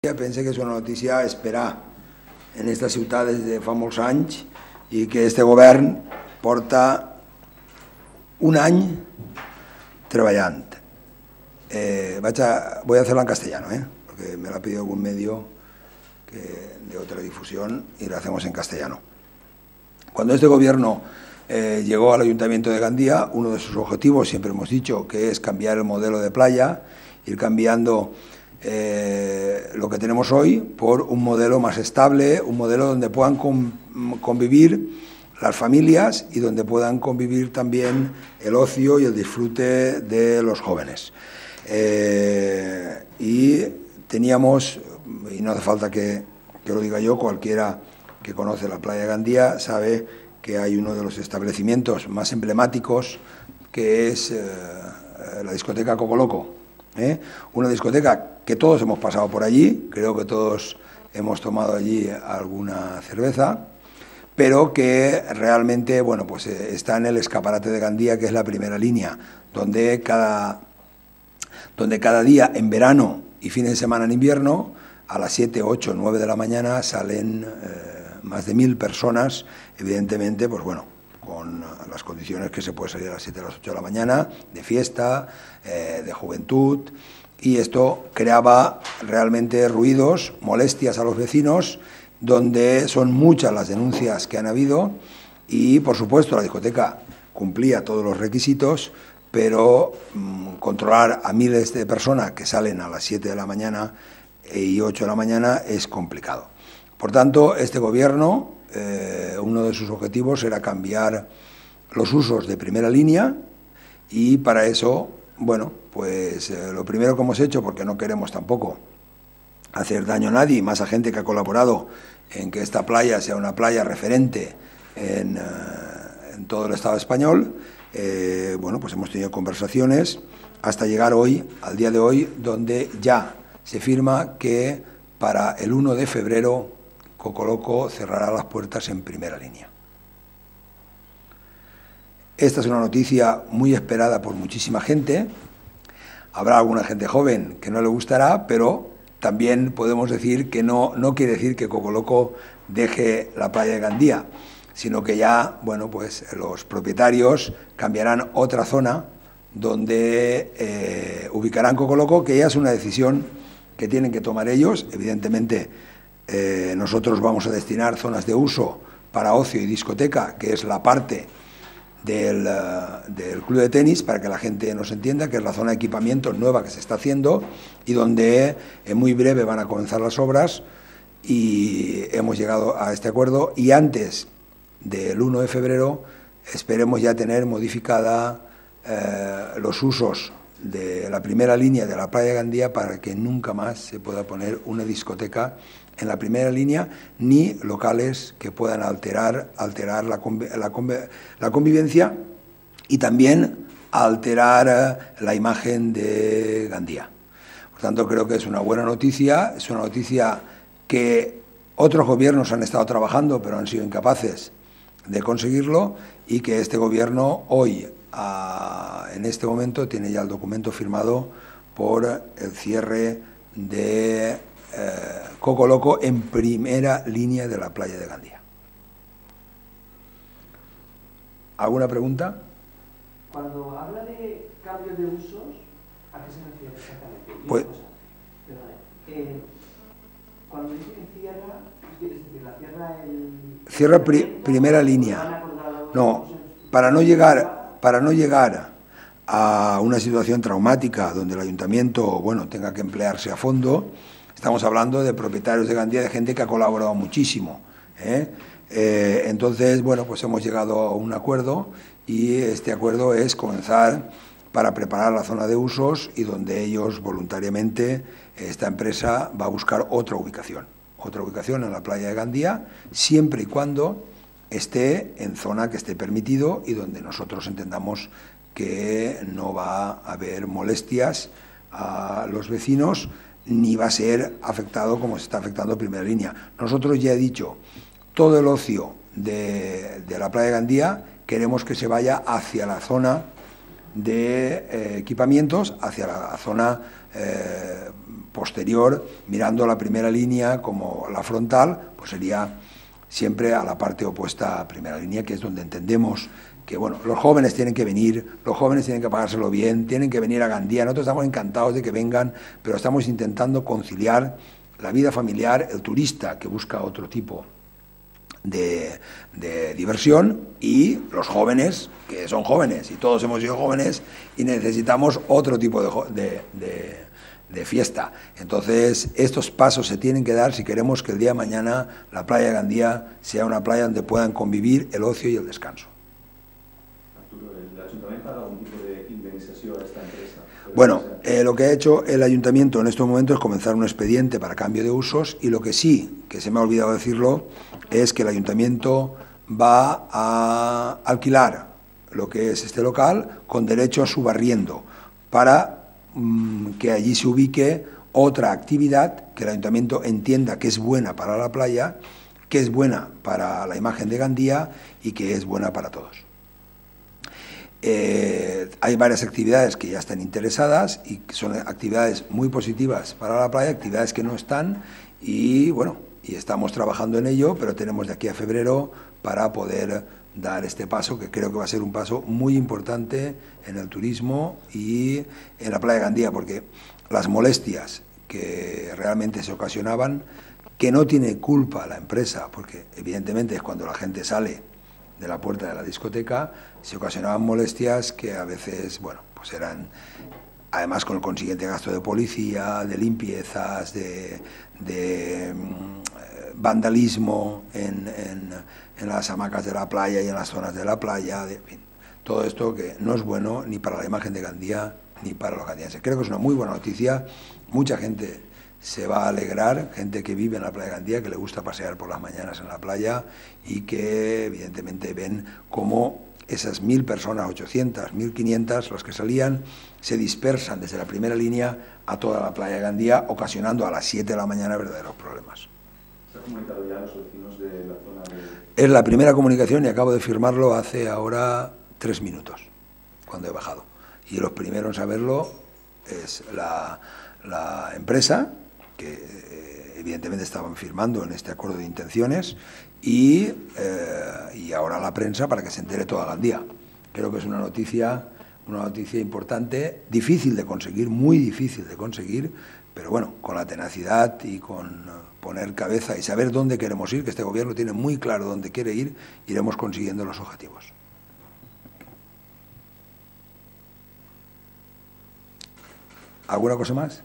Pensé que és una notícia a esperar en esta ciutat des de fa molts anys i que este govern porta un any treballant. Voy a hacerla en castellano, porque me la ha pedido algún medio de otra difusión y la hacemos en castellano. Cuando este gobierno llegó al Ayuntamiento de Gandía, uno de sus objetivos, siempre hemos dicho, que es cambiar el modelo de playa, ir cambiando lo que tenemos hoy por un modelo más estable, un modelo donde puedan convivir las familias y donde puedan convivir también el ocio y el disfrute de los jóvenes. Y teníamos, y no hace falta que lo diga yo, cualquiera que conoce la playa de Gandía sabe que hay uno de los establecimientos más emblemáticos, que es la discoteca Coco Loco. Una discoteca que todos hemos pasado por allí, creo que todos hemos tomado allí alguna cerveza, pero que realmente, bueno, pues está en el escaparate de Gandía, que es la primera línea, donde cada día en verano y fin de semana en invierno, a las 7, 8, 9 de la mañana salen más de 1000 personas, evidentemente, pues bueno, con las condiciones que se puede salir a las 7, a las 8 de la mañana, de fiesta, de juventud, y esto creaba realmente ruidos, molestias a los vecinos, donde son muchas las denuncias que han habido, y por supuesto la discoteca cumplía todos los requisitos, pero controlar a miles de personas que salen a las 7 de la mañana y 8 de la mañana es complicado. Por tanto, este gobierno, uno de sus objetivos era cambiar los usos de primera línea, y para eso, bueno, pues lo primero que hemos hecho, porque no queremos tampoco hacer daño a nadie, más a gente que ha colaborado en que esta playa sea una playa referente en todo el Estado español, bueno, pues hemos tenido conversaciones hasta llegar hoy, al día de hoy, donde ya se firma que para el 1 de febrero Coco Loco cerrará las puertas en primera línea. Esta es una noticia muy esperada por muchísima gente. Habrá alguna gente joven que no le gustará, pero también podemos decir que no quiere decir que Coco Loco deje la playa de Gandía, sino que ya, bueno, pues los propietarios cambiarán otra zona donde ubicarán Coco Loco, que ya es una decisión que tienen que tomar ellos. Evidentemente, nosotros vamos a destinar zonas de uso para ocio y discoteca, que es la parte del club de tenis, para que la gente nos entienda, que es la zona de equipamiento nueva que se está haciendo y donde en muy breve van a comenzar las obras, y hemos llegado a este acuerdo, y antes del 1 de febrero esperemos ya tener modificada los usos de la primera línea de la playa de Gandía, para que nunca más se pueda poner una discoteca en la primera línea, ni locales que puedan alterar la convivencia y también alterar la imagen de Gandía. Por tanto, creo que es una buena noticia, es una noticia que otros gobiernos han estado trabajando, pero han sido incapaces de conseguirlo, y que este gobierno hoy, en este momento, tiene ya el documento firmado por el cierre de Coco Loco en primera línea de la playa de Gandía. ¿Alguna pregunta? Cuando habla de cambio de usos, ¿a qué se refiere exactamente? Pues, cuando dice que cierra, es decir, la cierra el... Cierra primera línea. No, para no llegar a una situación traumática donde el ayuntamiento, bueno, tenga que emplearse a fondo. Estamos hablando de propietarios de Gandía, de gente que ha colaborado muchísimo. Entonces, bueno, pues hemos llegado a un acuerdo, y este acuerdo es comenzar para preparar la zona de usos, y donde ellos voluntariamente, esta empresa va a buscar otra ubicación en la playa de Gandía, siempre y cuando esté en zona que esté permitido y donde nosotros entendamos que no va a haber molestias a los vecinos, ni va a ser afectado como se está afectando primera línea. Nosotros, ya he dicho, todo el ocio de la playa de Gandía queremos que se vaya hacia la zona de equipamientos, hacia la zona posterior, mirando la primera línea como la frontal, pues sería siempre a la parte opuesta a primera línea, que es donde entendemos que, bueno, los jóvenes tienen que venir, los jóvenes tienen que pagárselo bien, tienen que venir a Gandía. Nosotros estamos encantados de que vengan, pero estamos intentando conciliar la vida familiar, el turista que busca otro tipo de diversión, y los jóvenes, que son jóvenes, y todos hemos sido jóvenes, y necesitamos otro tipo de fiesta. Entonces, estos pasos se tienen que dar si queremos que el día de mañana la playa de Gandía sea una playa donde puedan convivir el ocio y el descanso. Arturo, ¿el Ayuntamiento ha dado algún tipo de indemnización a esta empresa? Bueno, lo que ha hecho el Ayuntamiento en estos momentos es comenzar un expediente para cambio de usos, y lo que sí, que se me ha olvidado decirlo, es que el Ayuntamiento va a alquilar lo que es este local con derecho a subarriendo para que allí se ubique otra actividad que el Ayuntamiento entienda que es buena para la playa, que es buena para la imagen de Gandía y que es buena para todos. Hay varias actividades que ya están interesadas y que son actividades muy positivas para la playa, actividades que no están, y bueno, y estamos trabajando en ello, pero tenemos de aquí a febrero para poder dar este paso, que creo que va a ser un paso muy importante en el turismo y en la playa de Gandía, porque las molestias que realmente se ocasionaban, que no tiene culpa la empresa, porque evidentemente es cuando la gente sale de la puerta de la discoteca, se ocasionaban molestias que a veces, bueno, pues eran, además con el consiguiente gasto de policía, de limpiezas, de vandalismo en las hamacas de la playa y en las zonas de la playa, en fin, todo esto que no es bueno ni para la imagen de Gandía ni para los gandienses. Creo que es una muy buena noticia, mucha gente se va a alegrar, gente que vive en la playa de Gandía, que le gusta pasear por las mañanas en la playa y que evidentemente ven cómo esas 1000 personas, 800, 1500, los que salían, se dispersan desde la primera línea a toda la playa de Gandía, ocasionando a las 7 de la mañana verdaderos problemas. ¿Se ha comunicado ya a los vecinos de la zona de...? Es la primera comunicación y acabo de firmarlo hace ahora 3 minutos, cuando he bajado. Y los primeros en saberlo es la empresa, que evidentemente estaban firmando en este acuerdo de intenciones, y ahora la prensa, para que se entere toda Gandía. Creo que es una noticia importante, difícil de conseguir, muy difícil de conseguir, pero bueno, con la tenacidad y con poner cabeza y saber dónde queremos ir, que este gobierno tiene muy claro dónde quiere ir, iremos consiguiendo los objetivos. ¿Alguna cosa más?